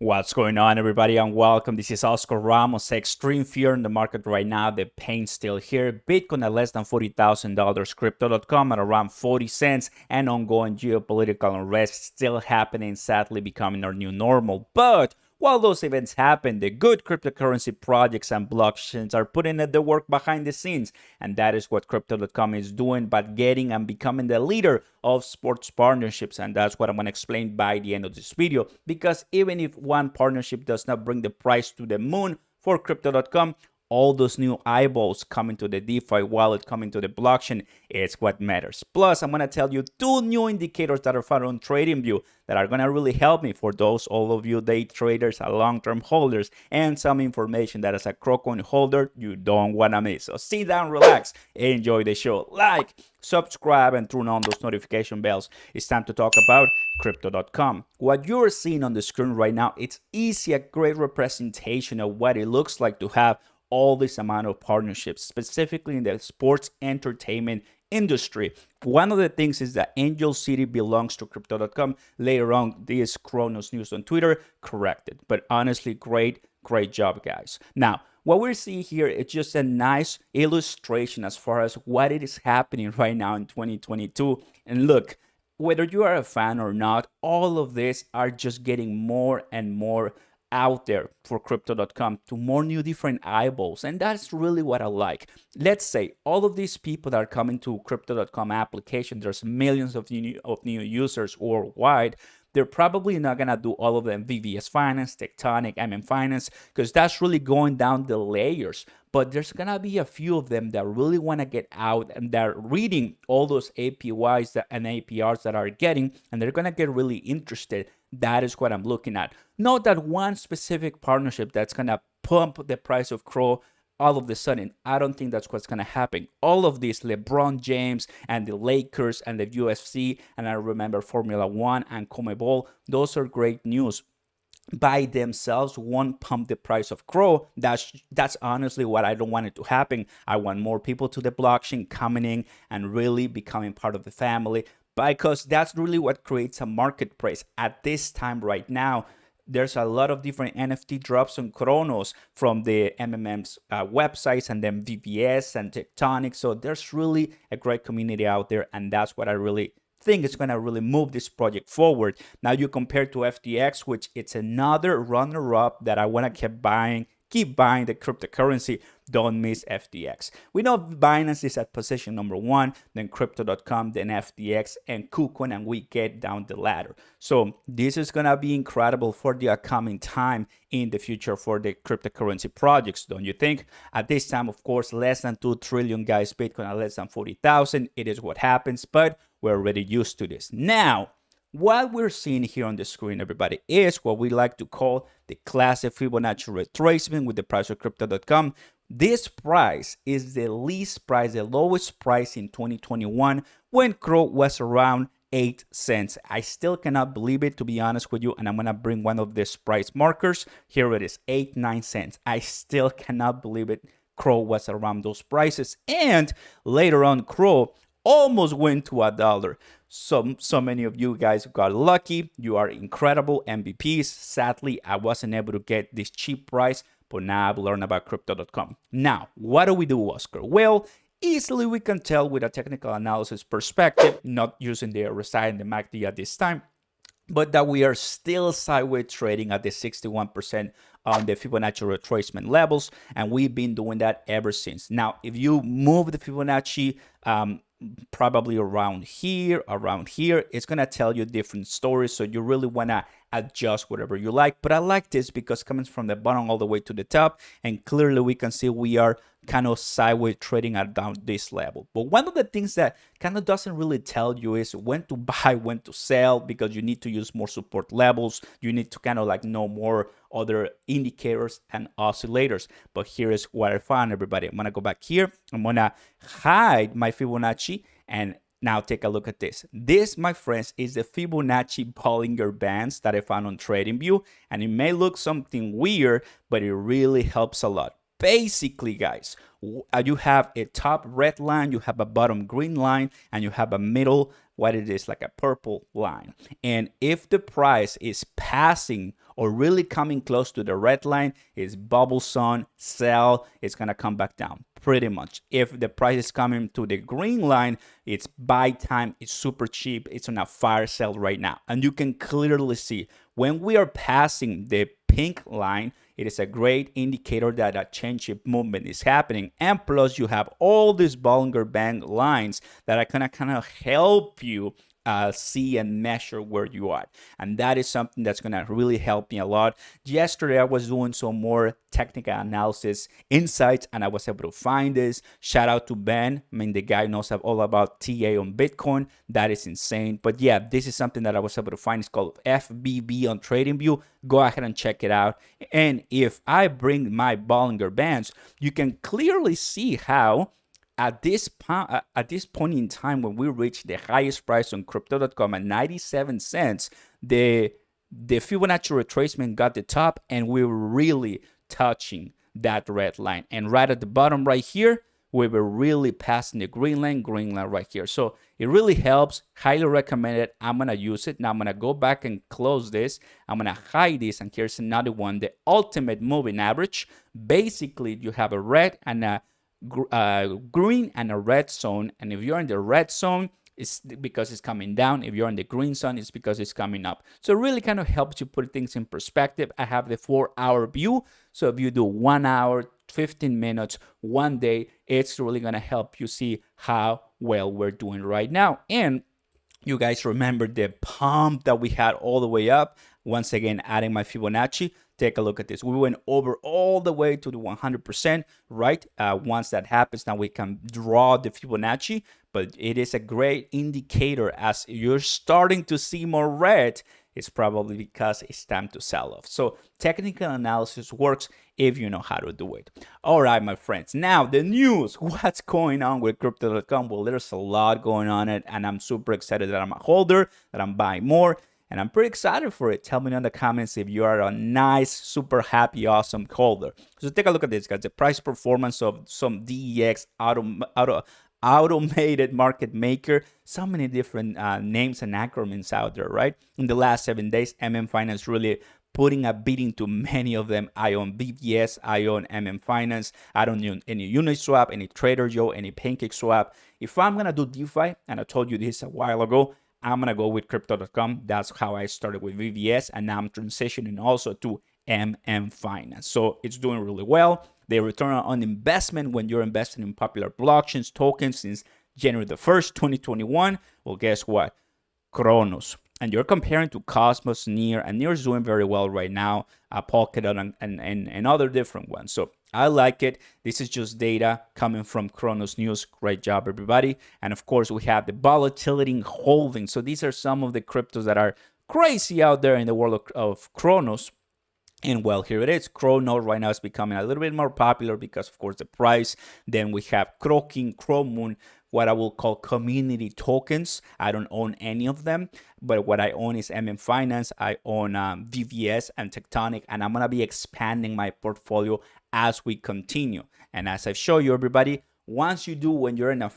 What's going on, everybody, and welcome. This is Oscar Ramos. Extreme fear in the market right now. The pain's still here. Bitcoin at less than $40,000, Crypto.com at around 40 cents, and ongoing geopolitical unrest still happening, sadly becoming our new normal. But while those events happen, the good cryptocurrency projects and blockchains are putting in the work behind the scenes. And that is what Crypto.com is doing, but getting and becoming the leader of sports partnerships. And that's what I'm going to explain by the end of this video. Because even if one partnership does not bring the price to the moon for Crypto.com, all those new eyeballs coming to the DeFi wallet, coming to the blockchain, is what matters. Plus, I'm going to tell you two new indicators that are found on TradingView that are going to really help me for those, all of you day traders and long-term holders, and some information that as a CRO holder, you don't want to miss. So sit down, relax, enjoy the show. Like, subscribe, and turn on those notification bells. It's time to talk about Crypto.com. What you're seeing on the screen right now, it's easy, a great representation of what it looks like to have all this amount of partnerships, specifically in the sports entertainment industry. One of the things is that Angel City belongs to Crypto.com. Later on, this Cronos news on Twitter corrected. But honestly, great job, guys. Now, what we're seeing here is just a nice illustration as far as what it is happening right now in 2022. And look, whether you are a fan or not, all of this are just getting more and more out there for Crypto.com to more new different eyeballs. And that's really what I like. Let's say all of these people that are coming to Crypto.com application, there's millions of new users worldwide. They're probably not going to do all of them VVS Finance, Tectonic, Finance, because that's really going down the layers. But there's going to be a few of them that really want to get out and they're reading all those APYs and APRs that are getting, and they're going to get really interested. That is what I'm looking at. Not that one specific partnership that's going to pump the price of CRO all of a sudden. I don't think that's what's going to happen. All of these, LeBron James and the Lakers and the UFC, and I remember Formula One and CONMEBOL, those are great news. By themselves won't pump the price of CRO. That's honestly what I don't want it to happen. I want more people to the blockchain coming in and really becoming part of the family, because that's really what creates a marketplace at this time right now. There's a lot of different NFT drops on Cronos from the MMM's websites, and then VVS and Tectonic. So there's really a great community out there, and that's what I really think is going to really move this project forward. Now you compare to FTX, which it's another runner-up that I want to keep buying the cryptocurrency. Don't miss FTX. We know Binance is at position number 1, then Crypto.com, then FTX, and KuCoin, and we get down the ladder. So this is going to be incredible for the upcoming time in the future for the cryptocurrency projects, don't you think? At this time, of course, less than 2 trillion, guys. Bitcoin at less than 40,000. It is what happens, but we're already used to this. Now, what we're seeing here on the screen, everybody, is what we like to call the classic Fibonacci retracement with the price of Crypto.com. This price is the least price, the lowest price in 2021 when CRO was around 8 cents. I still cannot believe it, to be honest with you, and I'm going to bring one of these price markers. Here it is, 9 cents. I still cannot believe it. CRO was around those prices, and later on, CRO almost went to $1. So many of you guys got lucky. You are incredible MVPs. Sadly, I wasn't able to get this cheap price, but now I've learned about Crypto.com. Now, what do we do, Oscar? Well, easily we can tell with a technical analysis perspective, not using the RSI and the MACD at this time, but that we are still sideways trading at the 61% on the Fibonacci retracement levels, and we've been doing that ever since. Now, if you move the Fibonacci probably around here, it's going to tell you different stories, so you really want to adjust whatever you like. But I like this because coming from the bottom all the way to the top, and clearly we can see we are kind of sideways trading at down this level. But one of the things that kind of doesn't really tell you is when to buy, when to sell, because you need to use more support levels. You need to kind of like know more other indicators and oscillators. But here is what I found, everybody. I'm going to go back here. I'm going to hide my Fibonacci, and now take a look at this. This, my friends, is the Fibonacci Bollinger Bands that I found on TradingView, and it may look something weird, but it really helps a lot. Basically, guys, you have a top red line, you have a bottom green line, and you have a middle what it is, like a purple line. And if the price is passing or really coming close to the red line, is bubble zone, sell, it's gonna come back down pretty much. If the price is coming to the green line, it's buy time, it's super cheap, it's on a fire sale right now. And you can clearly see when we are passing the pink line, it is a great indicator that a change of movement is happening. And plus you have all these Bollinger Band lines that are gonna kind of help you see and measure where you are. And that is something that's going to really help me a lot. Yesterday, I was doing some more technical analysis insights and I was able to find this. Shout out to Ben. I mean, the guy knows all about TA on Bitcoin. That is insane. But yeah, this is something that I was able to find. It's called FBB on TradingView. Go ahead and check it out. And if I bring my Bollinger Bands, you can clearly see how at this point in time, when we reach the highest price on Crypto.com at 97 cents, the Fibonacci retracement got the top, and we were really touching that red line. And right at the bottom right here, we were really passing the green line right here. So it really helps. Highly recommend it. I'm going to use it. Now I'm going to go back and close this. I'm going to hide this. And here's another one, the ultimate moving average. Basically, you have a red and a green and a red zone, and if you're in the red zone, it's because it's coming down. If you're in the green zone, it's because it's coming up. So it really kind of helps you put things in perspective. I have the 4-hour view, so if you do 1 hour, 15 minutes, 1 day, it's really going to help you see how well we're doing right now. And you guys remember the pump that we had all the way up. Once again, adding my Fibonacci. Take a look at this. We went over all the way to the 100%, right? Once that happens, now we can draw the Fibonacci, but it is a great indicator. As you're starting to see more red, it's probably because it's time to sell off. So technical analysis works if you know how to do it. All right, my friends. Now the news. What's going on with Crypto.com? Well, there's a lot going on it, and I'm super excited that I'm a holder, that I'm buying more. And I'm pretty excited for it. Tell me in the comments if you are a nice, super happy, awesome holder. So take a look at this, guys. The price performance of some DEX automated market maker. So many different names and acronyms out there, right? In the last 7 days, Finance really putting a beating to many of them. I own BVS, I own Finance. I don't own any Uniswap, any Trader Joe, any PancakeSwap. If I'm going to do DeFi, and I told you this a while ago, I'm going to go with Crypto.com. That's how I started with VVS, and now I'm transitioning also to Finance. So it's doing really well. The return on investment when you're investing in popular blockchains, tokens since January the 1st, 2021. Well, guess what? Cronos. And you're comparing to Cosmos, Near, and Near's doing very well right now, Polkadot, and other different ones. So I like it. This is just data coming from Cronos News. Great job, everybody. And of course, we have the volatility in holding. So these are some of the cryptos that are crazy out there in the world of Cronos. And well, here it is. Cronos right now is becoming a little bit more popular because, of course, the price. Then we have Croking, Chromoon, what I will call community tokens. I don't own any of them, but what I own is Finance. I own VVS and Tectonic, and I'm going to be expanding my portfolio as we continue. And as I show you, everybody, once you do, when you're in a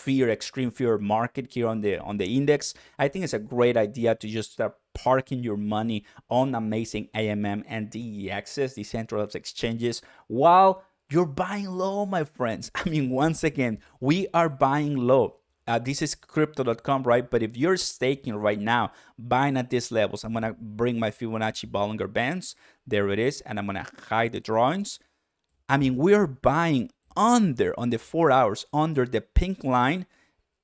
extreme fear market here on the index, I think it's a great idea to just start parking your money on amazing AMM and DEXs, decentralized exchanges, while you're buying low, my friends. I mean, once again, we are buying low. This is Crypto.com, right? But if you're staking right now, buying at these levels, I'm going to bring my Fibonacci Bollinger Bands. There it is. And I'm going to hide the drawings. I mean, we are buying under, on the 4 hours, under the pink line,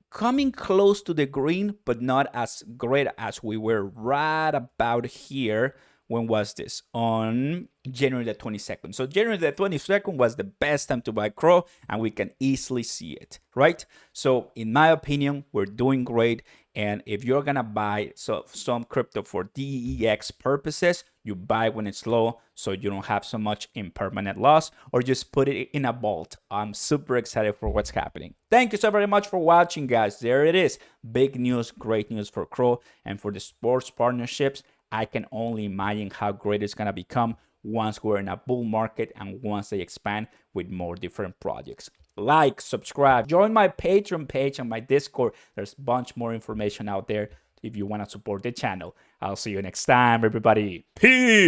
coming close to the green, but not as great as we were right about here. When was this? On January the 22nd. So January the 22nd was the best time to buy CRO, and we can easily see it, right? So in my opinion, we're doing great. And if you're going to buy some crypto for DEX purposes, you buy when it's low so you don't have so much impermanent loss, or just put it in a vault. I'm super excited for what's happening. Thank you so very much for watching, guys. There it is. Big news, great news for CRO and for the sports partnerships. I can only imagine how great it's going to become once we're in a bull market and once they expand with more different projects. Like, subscribe, join my Patreon page and my Discord. There's a bunch more information out there if you want to support the channel. I'll see you next time, everybody. Peace!